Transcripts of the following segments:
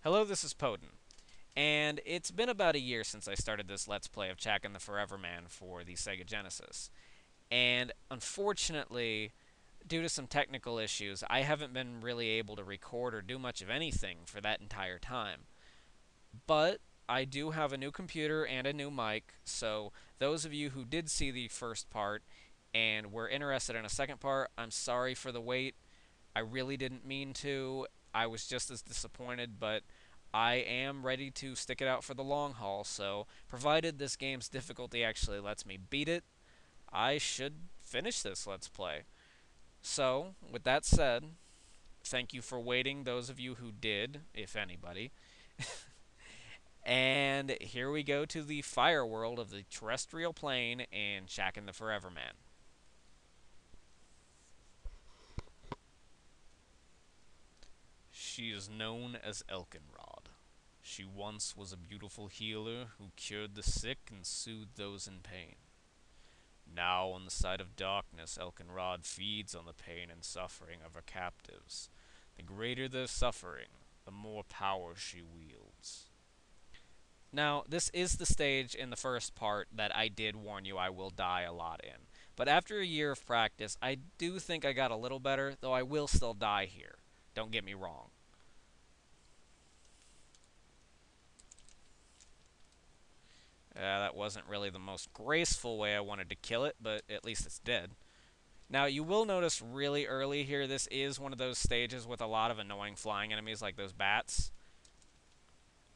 Hello, this is Poden, and it's been about a year since I started this Let's Play of Chakan the Forever Man for the Sega Genesis. And unfortunately, due to some technical issues, I haven't been really able to record or do much of anything for that entire time. But I do have a new computer and a new mic, so those of you who did see the first part and were interested in a second part, I'm sorry for the wait. I really didn't mean to. I was just as disappointed, but I am ready to stick it out for the long haul, so provided this game's difficulty actually lets me beat it, I should finish this Let's Play. So, with that said, thank you for waiting, those of you who did, if anybody. And here we go to the fire world of the terrestrial plane and Chakan the Forever Man. She is known as Elkenrod. She once was a beautiful healer who cured the sick and soothed those in pain. Now, on the side of darkness, Elkenrod feeds on the pain and suffering of her captives. The greater their suffering, the more power she wields. Now, this is the stage in the first part that I did warn you I will die a lot in. But after a year of practice, I do think I got a little better, though I will still die here. Don't get me wrong. That wasn't really the most graceful way I wanted to kill it, but at least it's dead. Now, you will notice really early here, this is one of those stages with a lot of annoying flying enemies like those bats.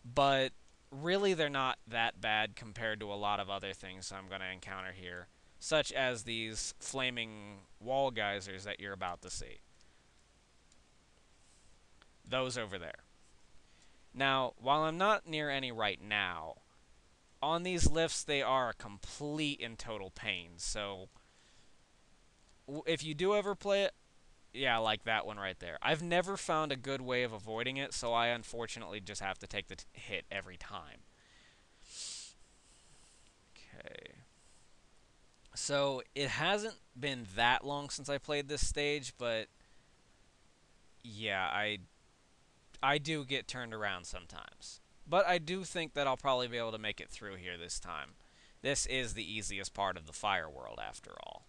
But really, they're not that bad compared to a lot of other things I'm going to encounter here, such as these flaming wall geysers that you're about to see. Those over there. Now, while I'm not near any right now, on these lifts they are a complete and total pain, so if you do ever play it, yeah, like that one right there. I've never found a good way of avoiding it, so I unfortunately just have to take the hit every time. Okay. So, it hasn't been that long since I played this stage, but yeah, I do get turned around sometimes. But I do think that I'll probably be able to make it through here this time. This is the easiest part of the fire world after all.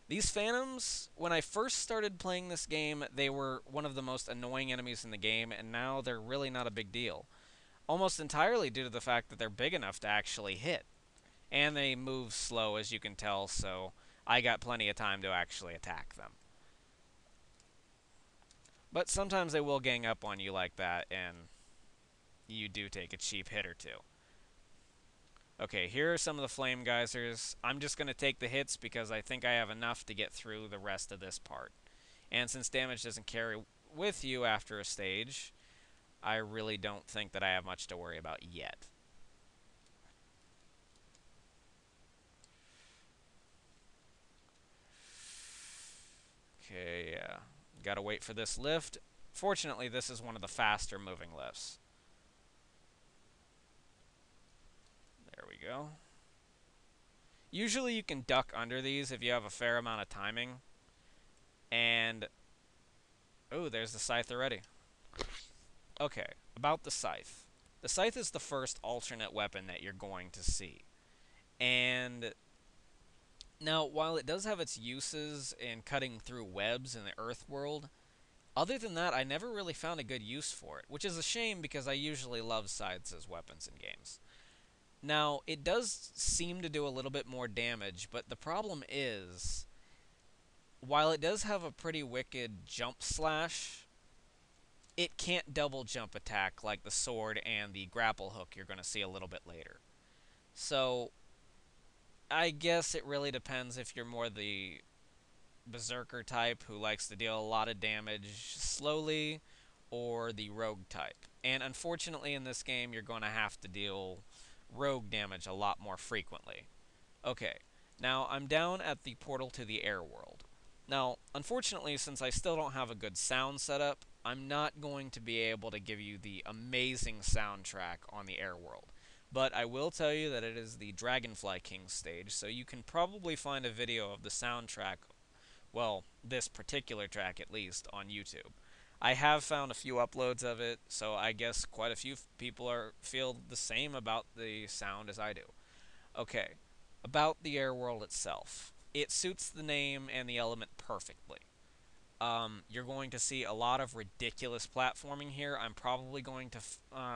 These Phantoms, when I first started playing this game, they were one of the most annoying enemies in the game, and now they're really not a big deal. Almost entirely due to the fact that they're big enough to actually hit. And they move slow, as you can tell, so I got plenty of time to actually attack them. But sometimes they will gang up on you like that, and you do take a cheap hit or two. Okay, here are some of the flame geysers. I'm just going to take the hits because I think I have enough to get through the rest of this part. And since damage doesn't carry with you after a stage, I really don't think that I have much to worry about yet. Okay, yeah. Gotta wait for this lift. Fortunately, this is one of the faster moving lifts. There we go. Usually you can duck under these if you have a fair amount of timing. And... oh, there's the scythe already. Okay, about the scythe. The scythe is the first alternate weapon that you're going to see. And now, while it does have its uses in cutting through webs in the Earth world, other than that, I never really found a good use for it, which is a shame because I usually love scythes as weapons in games. Now, it does seem to do a little bit more damage, but the problem is, while it does have a pretty wicked jump slash, it can't double jump attack like the sword and the grapple hook you're going to see a little bit later. So, I guess it really depends if you're more the berserker type who likes to deal a lot of damage slowly, or the rogue type. And unfortunately in this game you're going to have to deal rogue damage a lot more frequently. Okay, now I'm down at the portal to the air world. Now, unfortunately, since I still don't have a good sound setup, I'm not going to be able to give you the amazing soundtrack on the air world. But I will tell you that it is the Dragonfly King stage, so you can probably find a video of the soundtrack, well, this particular track at least, on YouTube. I have found a few uploads of it, so I guess quite a few people feel the same about the sound as I do. Okay, about the air world itself. It suits the name and the element perfectly. You're going to see a lot of ridiculous platforming here. I'm probably going to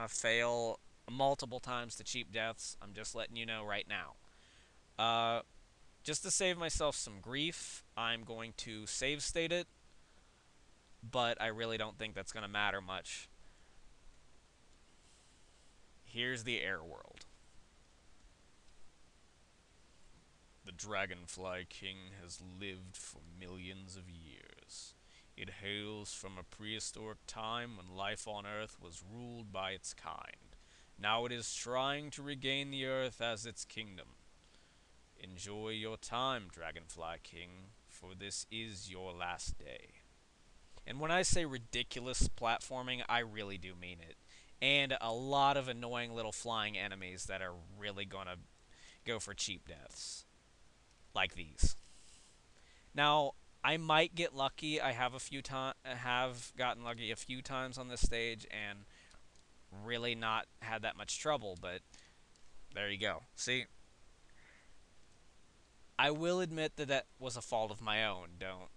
fail multiple times to cheap deaths. I'm just letting you know right now. Uh, just to save myself some grief, I'm going to save state it, but I really don't think that's going to matter much. Here's the air world. The Dragonfly King has lived for millions of years. It hails from a prehistoric time when life on Earth was ruled by its kind. Now it is trying to regain the Earth as its kingdom. Enjoy your time, Dragonfly King, for this is your last day. And when I say ridiculous platforming, I really do mean it. And a lot of annoying little flying enemies that are really gonna go for cheap deaths. Like these. Now, I might get lucky. I have gotten lucky a few times on this stage and really not had that much trouble, but there you go. See, I will admit that that was a fault of my own, don't.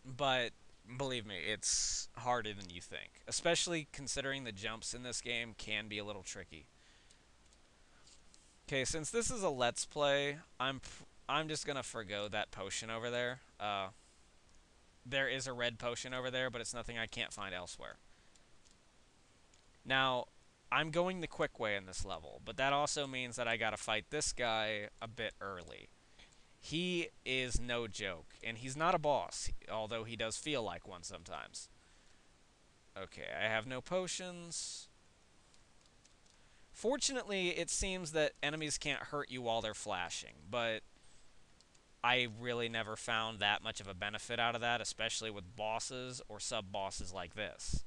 But believe me, it's harder than you think, especially considering the jumps in this game can be a little tricky. Okay, since this is a let's play, I'm just gonna forgo that potion over there. There is a red potion over there, but it's nothing I can't find elsewhere. Now, I'm going the quick way in this level, but that also means that I gotta fight this guy a bit early. He is no joke, and he's not a boss, although he does feel like one sometimes. Okay, I have no potions. Fortunately, it seems that enemies can't hurt you while they're flashing, but I really never found that much of a benefit out of that, especially with bosses or sub-bosses like this.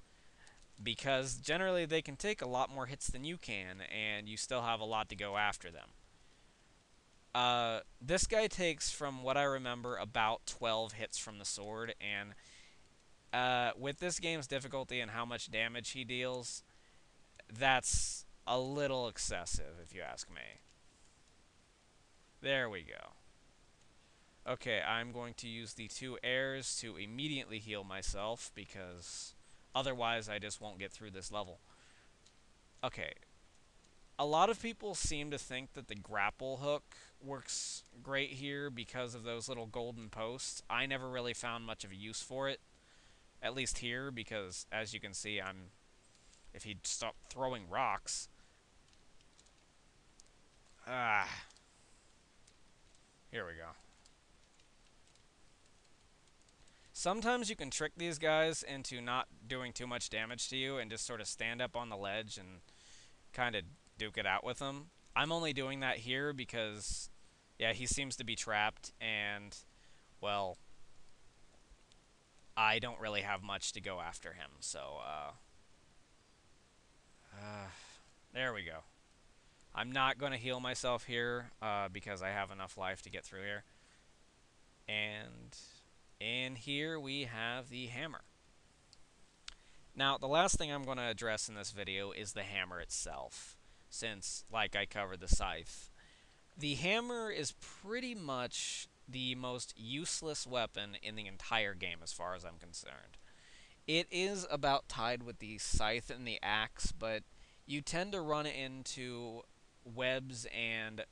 Because generally they can take a lot more hits than you can, and you still have a lot to go after them. This guy takes, from what I remember, about 12 hits from the sword, and with this game's difficulty and how much damage he deals, that's a little excessive, if you ask me. There we go. Okay, I'm going to use the two airs to immediately heal myself, because otherwise I just won't get through this level. Okay, a lot of people seem to think that the grapple hook works great here because of those little golden posts. I never really found much of a use for it, at least here, because as you can see, if he'd stop throwing rocks. Here we go. Sometimes you can trick these guys into not doing too much damage to you and just sort of stand up on the ledge and kind of duke it out with them. I'm only doing that here because, yeah, he seems to be trapped, and, well, I don't really have much to go after him, so, there we go. I'm not going to heal myself here, because I have enough life to get through here. And in here we have the hammer. Now, the last thing I'm going to address in this video is the hammer itself, since, like I covered the scythe. The hammer is pretty much the most useless weapon in the entire game as far as I'm concerned. It is about tied with the scythe and the axe, but you tend to run into webs and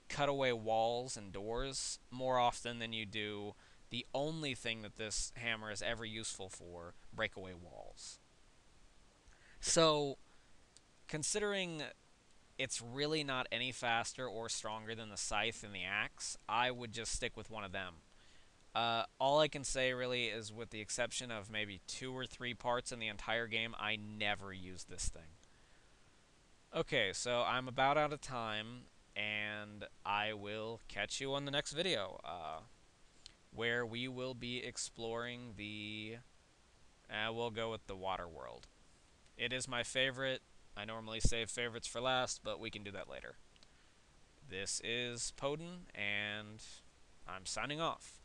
cutaway walls and doors more often than you do the only thing that this hammer is ever useful for, breakaway walls. So, considering it's really not any faster or stronger than the scythe and the axe, I would just stick with one of them. All I can say really is, with the exception of maybe 2 or 3 parts in the entire game, I never use this thing. Okay, so I'm about out of time, and I will catch you on the next video, where we will be exploring we'll go with the water world. It is my favorite, I normally save favorites for last, but we can do that later. This is Podin, and I'm signing off.